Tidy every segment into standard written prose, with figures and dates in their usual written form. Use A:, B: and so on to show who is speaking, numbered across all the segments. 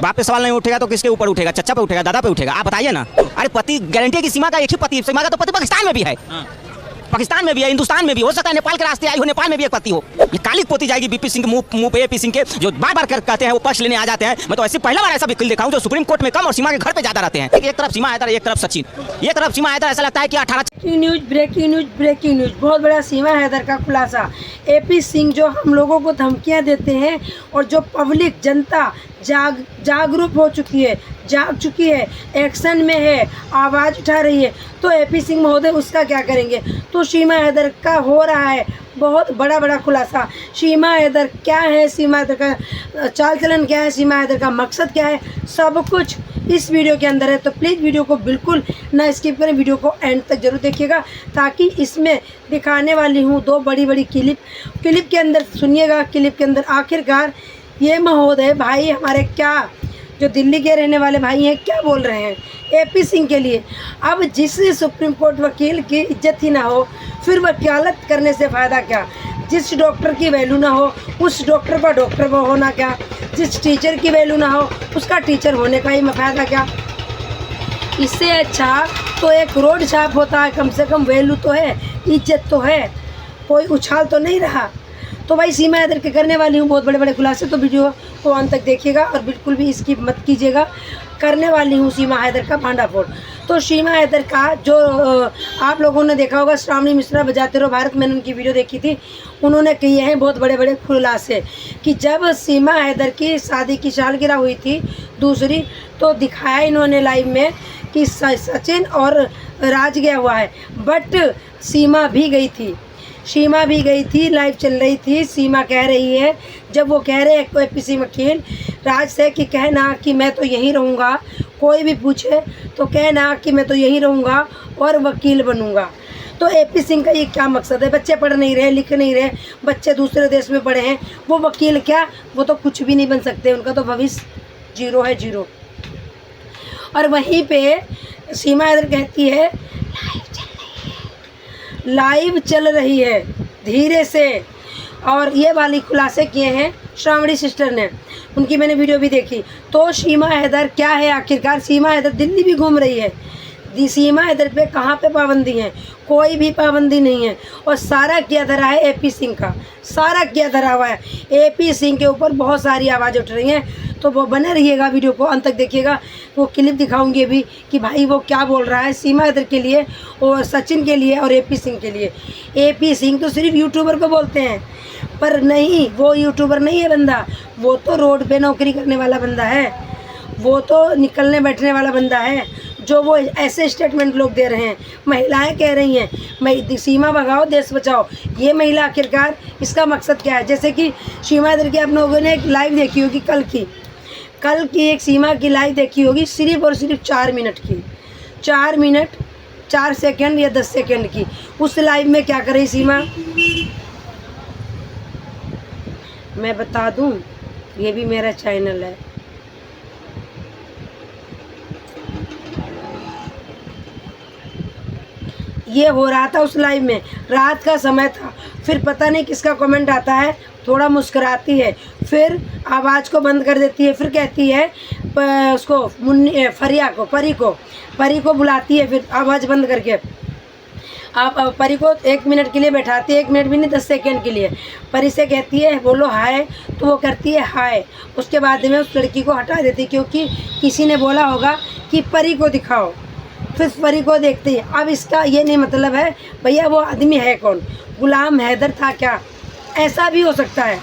A: बाप पे सवाल नहीं उठेगा तो किसके ऊपर उठेगा? चच्चा पे उठेगा, दादा पे उठेगा? आप बताइए ना। अरे पति गारंटी है कि सीमा का एक ही पति, सीमा का तो पति पाकिस्तान में भी है, पाकिस्तान में भी है, हिंदुस्तान में भी हो सकता है, नेपाल के रास्ते आई हो, नेपाल में भी एक पति हो। ये काली पोती जाएगी बीपी सिंह के मुंह पे, एपी सिंह के, जो बार बार कहते हैं वो पक्ष लेने आ जाते हैं। मैं तो ऐसे पहला बार ऐसा वकील देखा हूं जो सुप्रीम कोर्ट में कम और सीमा के घर पे ज्यादा रहते हैं। एक तरफ सीमा हैदर, एक तरफ सचिन, एक तरफ सीमा हैदर, ऐसा लगता है कि 18
B: ब्रेकिंग न्यूज बहुत बड़ा सीमा हैदर का खुलासा। एपी सिंह जो हम लोगों को धमकियां देते हैं और जो पब्लिक जनता जागरूक हो चुकी है, जाग चुकी है, एक्शन में है, आवाज़ उठा रही है, तो एपी सिंह महोदय उसका क्या करेंगे? तो सीमा हैदर का हो रहा है बहुत बड़ा खुलासा। सीमा हैदर क्या है, सीमा हैदर का चाल चलन क्या है, सीमा हैदर का मकसद क्या है, सब कुछ इस वीडियो के अंदर है। तो प्लीज़ वीडियो को बिल्कुल ना स्किप करें, वीडियो को एंड तक जरूर देखिएगा, ताकि इसमें दिखाने वाली हूँ दो बड़ी क्लिप के अंदर सुनिएगा। क्लिप के अंदर आखिरकार ये महोदय भाई हमारे क्या, जो दिल्ली के रहने वाले भाई हैं, क्या बोल रहे हैं एपी सिंह के लिए। अब जिस सुप्रीम कोर्ट वकील की इज्जत ही ना हो, फिर वकालत करने से फ़ायदा क्या? जिस डॉक्टर की वैल्यू ना हो, उस डॉक्टर का डॉक्टर वो होना क्या? जिस टीचर की वैल्यू ना हो, उसका टीचर होने का ही फ़ायदा क्या? इससे अच्छा तो एक रोड छाप होता है, कम से कम वैल्यू तो है, इज्जत तो है, कोई उछाल तो नहीं रहा। तो भाई सीमा हैदर के करने वाली हूँ बहुत बड़े खुलासे, तो वीडियो को अंत तक देखिएगा और बिल्कुल भी इसकी मत कीजिएगा। करने वाली हूँ सीमा हैदर का भांडाफोड़। तो सीमा हैदर का जो आप लोगों ने देखा होगा, श्रावणी मिश्रा बजाते रहो भारत, मैंने उनकी वीडियो देखी थी, उन्होंने किए हैं बहुत बड़े खुलासे कि जब सीमा हैदर की शादी की सालगिरह हुई थी दूसरी, तो दिखाया इन्होंने लाइव में कि सचिन और राज गया हुआ है, बट सीमा भी गई थी, लाइव चल रही थी। सीमा कह रही है, जब वो कह रहे हैं एपी सिंह वकील राज से कि कहना कि मैं तो यहीं रहूँगा, कोई भी पूछे तो कहना कि मैं तो यहीं रहूँगा और वकील बनूँगा। तो एपी सिंह का ये क्या मकसद है? बच्चे पढ़ नहीं रहे, लिख नहीं रहे, बच्चे दूसरे देश में पढ़े हैं, वो वकील क्या, वो तो कुछ भी नहीं बन सकते, उनका तो भविष्य जीरो है, जीरो। और वहीं पे सीमा हैदर कहती है लाइव चल रही है धीरे से, और ये वाली खुलासे किए हैं श्रावणी सिस्टर ने, उनकी मैंने वीडियो भी देखी। तो सीमा हैदर क्या है आखिरकार? सीमा हैदर दिल्ली भी घूम रही है, सीमा हैदर पे कहाँ पे पाबंदी है? कोई भी पाबंदी नहीं है, और सारा किया धरा है एपी सिंह का, सारा किया धरा हुआ है। एपी सिंह के ऊपर बहुत सारी आवाज़ उठ रही हैं, तो वो बने रहिएगा, वीडियो को अंत तक देखिएगा। वो क्लिप दिखाऊंगी भी कि भाई वो क्या बोल रहा है सीमा हैदर के लिए और सचिन के लिए और एपी सिंह के लिए। एपी सिंह तो सिर्फ यूट्यूबर को बोलते हैं, पर नहीं, वो यूट्यूबर नहीं है बंदा, वो तो रोड पे नौकरी करने वाला बंदा है, वो तो निकलने बैठने वाला बंदा है। जो वो ऐसे स्टेटमेंट लोग दे रहे हैं, महिलाएं कह रही हैं सीमा भगाओ देश बचाओ, ये महिला आखिरकार इसका मकसद क्या है? जैसे कि सीमा हैदर की आप लोगों ने एक लाइव देखी होगी, कल की एक सीमा की लाइव देखी होगी, सिर्फ और सिर्फ 4 मिनट की, 4 मिनट 4 सेकंड या 10 सेकंड की। उस लाइव में क्या कर रही सीमा, मैं बता दूं, ये भी मेरा चैनल है, ये हो रहा था उस लाइव में, रात का समय था, फिर पता नहीं किसका कमेंट आता है, थोड़ा मुस्कुराती है, फिर आवाज़ को बंद कर देती है, फिर कहती है उसको परी को बुलाती है, फिर आवाज़ बंद करके आप परी को 1 मिनट के लिए बैठाती है, 1 मिनट भी नहीं 10 सेकंड के लिए। परी से कहती है बोलो हाय, तो वो करती है हाय, उसके बाद में उस लड़की को हटा देती, क्योंकि किसी ने बोला होगा कि परी को दिखाओ, फिर परी को देखती है। अब इसका ये नहीं मतलब है भैया वो आदमी है कौन, गुलाम हैदर था क्या? ऐसा भी हो सकता है,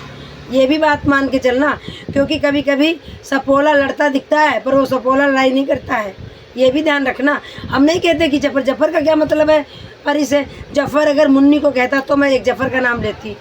B: ये भी बात मान के चलना, क्योंकि कभी कभी सपोला लड़ता दिखता है पर वो सपोला लड़ाई नहीं करता है, ये भी ध्यान रखना। हम नहीं कहते कि जफ़र का क्या मतलब है परी से। जफ़र अगर मुन्नी को कहता तो मैं एक जफ़र का नाम लेती,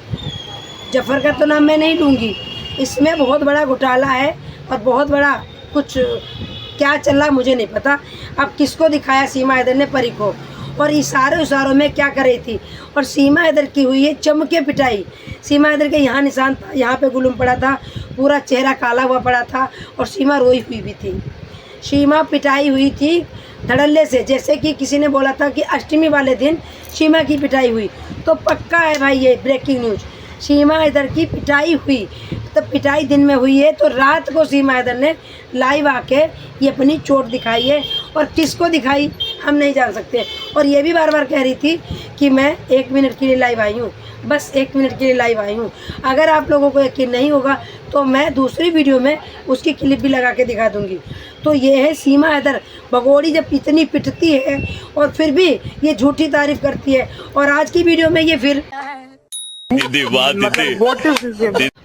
B: जफ़र का तो नाम मैं नहीं लूँगी। इसमें बहुत बड़ा घोटाला है और बहुत बड़ा कुछ क्या चल रहा मुझे नहीं पता। अब किसको दिखाया सीमा हैदर ने परी को, और इशारों में क्या कर रही थी। और सीमा हैदर की हुई है चमके पिटाई। सीमा हैदर के यहाँ निशान था, यहाँ पे गुलूम पड़ा था, पूरा चेहरा काला हुआ पड़ा था, और सीमा रोई हुई भी थी। सीमा पिटाई हुई थी धड़ल्ले से, जैसे कि किसी ने बोला था कि अष्टमी वाले दिन सीमा की पिटाई हुई, तो पक्का है भाई ये ब्रेकिंग न्यूज, सीमा हैदर की पिटाई हुई। तो पिटाई दिन में हुई है, तो रात को सीमा हैदर ने लाइव आके ये अपनी चोट दिखाई है। और किसको दिखाई हम नहीं जान सकते। और ये भी बार बार कह रही थी कि मैं 1 मिनट के लिए लाइव आई हूँ, बस 1 मिनट के लिए लाइव आई हूँ। अगर आप लोगों को यकीन नहीं होगा तो मैं दूसरी वीडियो में उसकी क्लिप भी लगा के दिखा दूँगी। तो ये है सीमा हैदर, भगोड़ी जब इतनी पिटती है और फिर भी ये झूठी तारीफ करती है। और आज की वीडियो में ये फिर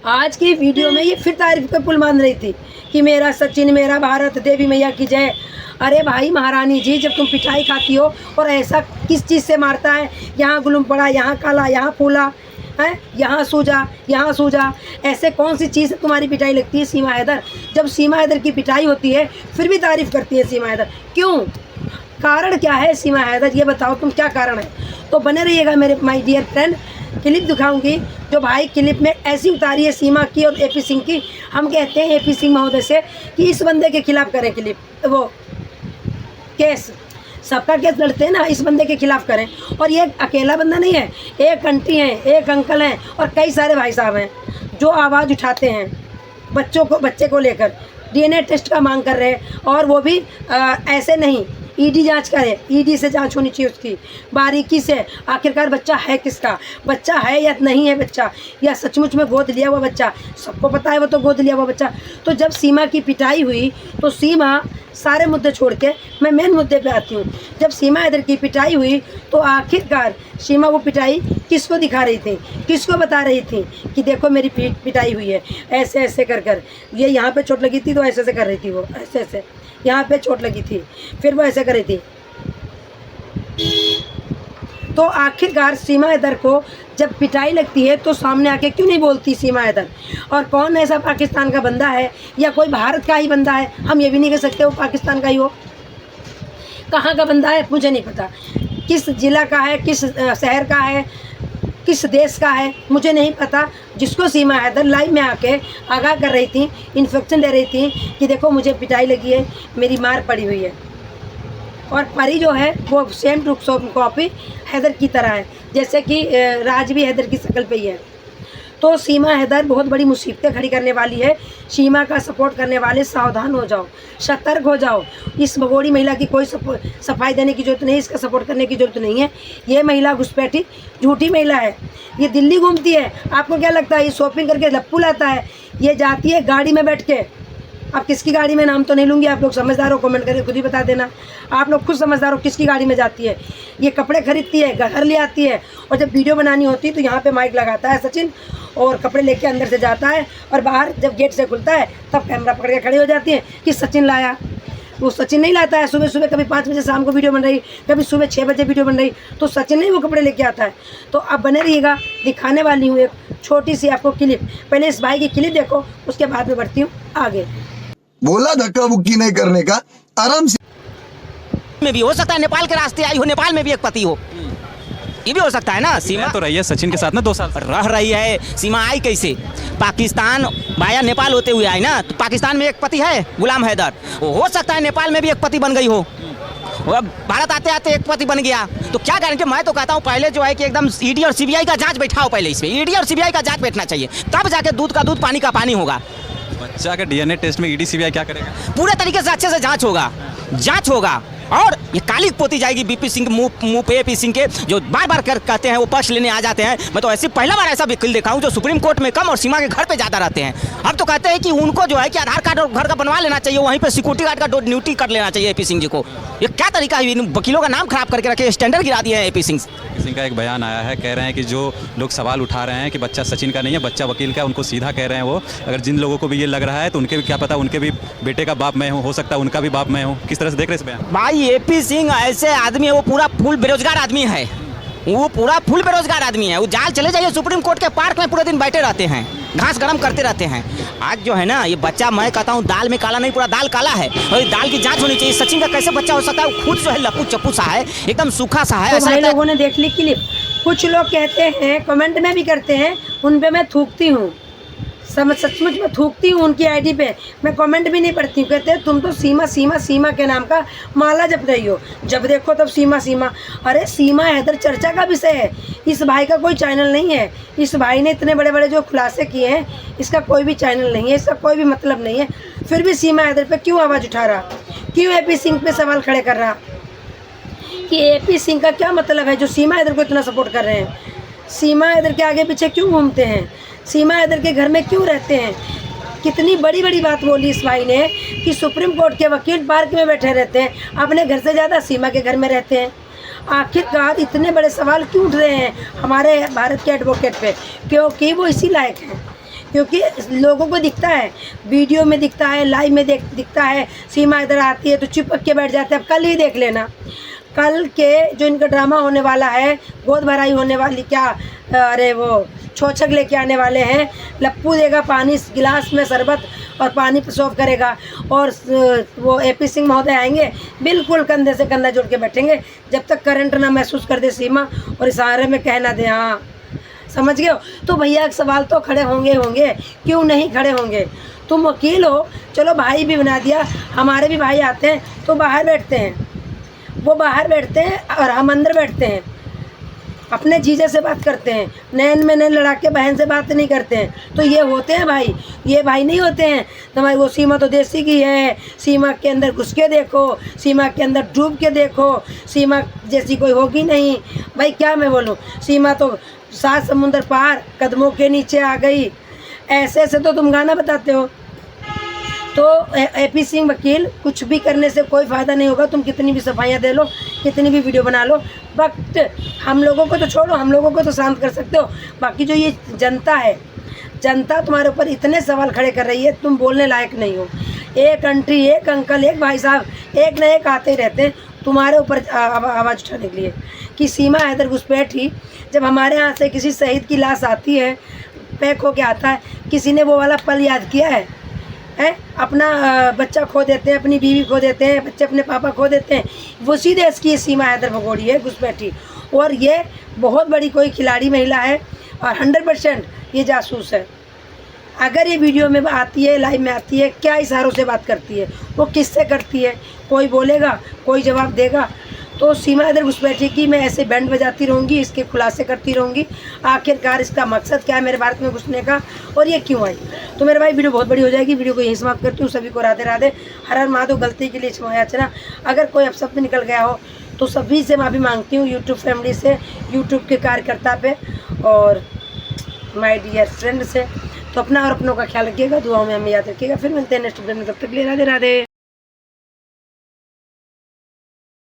B: आज की वीडियो में ये फिर तारीफ पे पुल मान रही थी कि मेरा सचिन, मेरा भारत, देवी मैया की जय। अरे भाई महारानी जी, जब तुम पिटाई खाती हो और ऐसा किस चीज़ से मारता है, यहाँ गुलम पड़ा, यहाँ काला, यहाँ फूला है, यहाँ सूजा, यहाँ सूजा, ऐसे कौन सी चीज़ से तुम्हारी पिटाई लगती है सीमा हैदर? जब सीमा हैदर की पिटाई होती है फिर भी तारीफ करती है सीमा हैदर, क्यों? कारण क्या है सीमा हैदर, ये बताओ तुम, क्या कारण है? तो बने रहिएगा मेरे माय डियर फ्रेंड। क्लिप दिखाऊंगी जो भाई क्लिप में ऐसी उतारी है सीमा की और एपी सिंह की। हम कहते हैं एपी सिंह महोदय से कि इस बंदे के खिलाफ करें क्लिप, वो केस, सबका केस लड़ते हैं ना, इस बंदे के खिलाफ करें। और ये अकेला बंदा नहीं है, एक आंटी हैं, एक अंकल हैं और कई सारे भाई साहब हैं जो आवाज़ उठाते हैं बच्चे को लेकर, DNA टेस्ट का मांग कर रहे हैं। और वो भी ऐसे नहीं, ईडी जांच करे, ईडी से जांच होनी चाहिए उसकी बारीकी से। आखिरकार बच्चा है किसका, बच्चा है या नहीं है बच्चा, या सचमुच में गोद लिया हुआ बच्चा, सबको पता है वो तो गोद लिया हुआ बच्चा। तो जब सीमा की पिटाई हुई तो सीमा, सारे मुद्दे छोड़ के मैं मेन मुद्दे पे आती हूँ। जब सीमा हैदर की पिटाई हुई तो आखिरकार सीमा वो पिटाई किसको दिखा रही थी, किसको बता रही थी कि देखो मेरी पिटाई हुई है, ऐसे ऐसे कर कर। ये यहाँ पे चोट लगी थी तो ऐसे ऐसे कर रही थी, वो ऐसे ऐसे, यहाँ पे चोट लगी थी फिर वो ऐसे कर रही थी। तो आखिरकार सीमा हैदर को जब पिटाई लगती है तो सामने आके क्यों नहीं बोलती सीमा हैदर? और कौन ऐसा पाकिस्तान का बंदा है या कोई भारत का ही बंदा है, हम ये भी नहीं कह सकते वो पाकिस्तान का ही हो। कहाँ का बंदा है मुझे नहीं पता, किस ज़िला का है, किस शहर का है, किस देश का है मुझे नहीं पता। जिसको सीमा हैदर लाइव में आके आगाह कर रही थी, इन्फेक्शन ले रही थी कि देखो मुझे पिटाई लगी है, मेरी मार पड़ी हुई है। और परी जो है वो सेम टू कॉपी हैदर की तरह है, जैसे कि राज भी हैदर की शक्ल पे ही है। तो सीमा हैदर बहुत बड़ी मुसीबतें खड़ी करने वाली है। सीमा का सपोर्ट करने वाले सावधान हो जाओ, सतर्क हो जाओ। इस भगोड़ी महिला की कोई सफाई देने की जरूरत नहीं, इसका सपोर्ट करने की जरूरत नहीं है। ये महिला घुसपैठी झूठी महिला है, ये दिल्ली घूमती है। आपको क्या लगता है ये शॉपिंग करके लप्पू लाता है? ये जाती है गाड़ी में बैठ के, अब किसकी गाड़ी में नाम तो नहीं लूँगी, आप लोग समझदार हो, कमेंट करके खुद ही बता देना। आप लोग खुद समझदार हो किसकी गाड़ी में जाती है। ये कपड़े खरीदती है, घर ले आती है, और जब वीडियो बनानी होती है तो यहाँ पे माइक लगाता है सचिन, और कपड़े लेके अंदर से जाता है, और बाहर जब गेट से खुलता है तब कैमरा पकड़ के खड़ी हो जाती है कि सचिन लाया। वो सचिन नहीं लाता है, सुबह सुबह कभी 5 बजे शाम को वीडियो बन रही, कभी सुबह 6 बजे वीडियो बन रही, तो सचिन नहीं वो कपड़े लेके आता है। तो अब बने रहिएगा, दिखाने वाली हूँ एक छोटी सी आपको क्लिप। पहले इस भाई की क्लिप देखो, उसके बाद में बढ़ती हूँ आगे।
C: बोला धक्का मुक्की नहीं करने का, आराम से
A: में भी हो सकता है नेपाल के रास्ते आई हो, नेपाल में भी एक पति हो, ये भी हो सकता है ना। सीमा
D: तो रही है सचिन के साथ ना 2 साल
A: रह रही है। सीमा आई कैसे? पाकिस्तान वाया नेपाल होते हुए आई ना। तो पाकिस्तान में एक पति है गुलाम हैदर, हो सकता है नेपाल में भी एक पति बन गई हो, अब भारत आते आते एक पति बन गया। तो क्या गारंटी? मैं तो कहता हूँ पहले जो है कि एकदम ईडी और सीबीआई का जांच बैठाओ, पहले इसमें ईडी और सीबीआई का जांच बैठना चाहिए, तब जाके दूध का दूध पानी का पानी होगा।
D: बच्चा के DNA टेस्ट में ईडी सीबीआई क्या करेगा?
A: पूरे तरीके से अच्छे से जांच होगा और ये काली पोती जाएगी बीपी सिंह मुंह पे एपी सिंह के, जो बार बार कहते हैं वो पक्ष लेने आ जाते हैं। मैं तो ऐसे पहला बार ऐसा वकील देखा हूँ जो सुप्रीम कोर्ट में कम और सीमा के घर पे ज़्यादा रहते हैं। अब तो कहते हैं कि उनको जो है कि आधार कार्ड और घर का बनवा लेना चाहिए, वहीं पे सिक्योरिटी गार्ड का ड्यूटी कर लेना चाहिए एपी सिंह जी को। ये क्या तरीका है? वकीलों का नाम खराब करके रखे, स्टैंडर्ड गिरा दिया है एपी सिंह
D: का एक बयान आया है, कह रहे हैं कि जो लोग सवाल उठा रहे हैं कि बच्चा सचिन का नहीं है, बच्चा वकील का, उनको सीधा कह रहे हैं वो। अगर जिन लोगों को भी ये लग रहा है तो उनके भी क्या पता, उनके भी बेटे का बाप मैं हूँ, हो सकता है उनका भी बाप मैं हूँ। किस तरह से देख रहे इस बयान?
A: भाई एपी सिंह ऐसे आदमी है, वो पूरा फुल बेरोजगार आदमी है, वो पूरा फुल बेरोजगार आदमी है। वो जाल चले जाइए सुप्रीम कोर्ट के पार्क में पूरे दिन बैठे रहते हैं, घास गरम करते रहते हैं। आज जो है ना ये बच्चा, मैं कहता हूँ दाल में काला नहीं, पूरा दाल काला है, और दाल की जांच होनी चाहिए। सचिन का कैसे बच्चा हो सकता है? वो खुद जो है लपू चप्पू सा है, एकदम सूखा सा है।
B: तो भाई लोगों ने देख ली क्लिप। कुछ लोग कहते हैं, कमेंट में भी करते हैं, उन पे मैं थूकती हूँ। सचमुच मैं थूकती हूँ उनकी आईडी पे, मैं कमेंट भी नहीं पढ़ती हूँ। कहते हैं तुम तो सीमा सीमा सीमा के नाम का माला जप रही हो, जब देखो तब सीमा सीमा। अरे सीमा हैदर चर्चा का विषय है, इस भाई का कोई चैनल नहीं है। इस भाई ने इतने बड़े बड़े जो खुलासे किए हैं, इसका कोई भी चैनल नहीं है, इसका कोई भी मतलब नहीं है। फिर भी सीमा हैदर पे क्यों आवाज़ उठा रहा, क्यों AP सिंह पे सवाल खड़े कर रहा कि AP सिंह का क्या मतलब है जो सीमा हैदर को इतना सपोर्ट कर रहे हैं। सीमा हैदर के आगे पीछे क्यों घूमते हैं, सीमा हैदर के घर में क्यों रहते हैं। कितनी बड़ी बड़ी बात बोली इस भाई ने कि सुप्रीम कोर्ट के वकील पार्क में बैठे रहते हैं, अपने घर से ज़्यादा सीमा के घर में रहते हैं। आखिरकार इतने बड़े सवाल क्यों उठ रहे हैं हमारे भारत के एडवोकेट पे, क्योंकि वो इसी लायक हैं। क्योंकि लोगों को दिखता है, वीडियो में दिखता है, लाइव में दिखता है, सीमा इधर आती है तो चिपक के बैठ जाते हैं। अब कल ही देख लेना, कल के जो इनका ड्रामा होने वाला है, गोद भराई होने वाली, क्या अरे वो छोछक लेके आने वाले हैं। लप्पू देगा पानी गिलास में शरबत और पानी सर्व करेगा, और वो AP सिंह महोदय आएंगे, बिल्कुल कंधे से कंधा जोड़ के बैठेंगे जब तक करंट ना महसूस कर दे सीमा और इशारे में कहना दे हाँ, समझ गए हो। तो भैया सवाल तो खड़े होंगे होंगे, क्यों नहीं खड़े होंगे। तुम वकील हो, चलो भाई भी बना दिया, हमारे भी भाई आते हैं तो बाहर बैठते हैं, वो बाहर बैठते हैं और हम अंदर बैठते हैं, अपने जीजे से बात करते हैं, नैन में नैन लड़ा के बहन से बात नहीं करते हैं। तो ये होते हैं भाई, ये भाई नहीं होते हैं। तुम्हारी वो सीमा तो देसी की है, सीमा के अंदर घुस के देखो, सीमा के अंदर डूब के देखो, सीमा जैसी कोई होगी नहीं। भाई क्या मैं बोलूँ, सीमा तो 7 समुंदर पार कदमों के नीचे आ गई, ऐसे ऐसे तो तुम गाना बताते हो। तो AP सिंह वकील, कुछ भी करने से कोई फ़ायदा नहीं होगा। तुम कितनी भी सफाइयाँ दे लो, कितनी भी वीडियो बना लो, बट हम लोगों को तो छोड़ो, हम लोगों को तो शांत कर सकते हो। बाकी जो ये जनता है, जनता तुम्हारे ऊपर इतने सवाल खड़े कर रही है, तुम बोलने लायक नहीं हो। एक आंटी, एक अंकल, एक भाई साहब, एक न एक आते ही रहते हैं तुम्हारे ऊपर आवाज़ उठाने के लिए कि सीमा हैदर घुसपैठी। जब हमारे यहाँ से किसी शहीद की लाश आती है, पैक होके आता है, किसी ने वो वाला पल याद किया है? अपना बच्चा खो देते हैं, अपनी बीवी खो देते हैं, बच्चे अपने पापा खो देते हैं। वो सीधे इसकी सीमा हैदर भगोड़ी है, घुसपैठी, और ये बहुत बड़ी कोई खिलाड़ी महिला है और 100% ये जासूस है। अगर ये वीडियो में आती है, लाइव में आती है, क्या इशारों से बात करती है, वो किससे करती है, कोई बोलेगा, कोई जवाब देगा। तो सीमा हैदर घुसपैठी की मैं ऐसे बैंड बजाती रहूँगी, इसके खुलासे करती रहूँगी, आखिरकार इसका मकसद क्या है मेरे भारत में घुसने का और ये क्यों आई। तो मेरे भाई वीडियो बहुत बड़ी हो जाएगी, वीडियो को यहीं समाप्त करती हूँ। सभी को राधे राधे, हर हर महादेव। गलती के लिए क्षमा याचना, अगर कोई अपशब्द निकल गया हो तो सभी से माफ़ी मांगती हूँ, यूट्यूब फैमिली से, यूट्यूब के कार्यकर्ता पे और माय डियर फ्रेंड से। तो अपना और अपनों का ख्याल रखिएगा, दुआओं में हमें याद रखिएगा। फिर मिलते हैं नेक्स्ट वीडियो में, तब तक के लिए राधे राधे।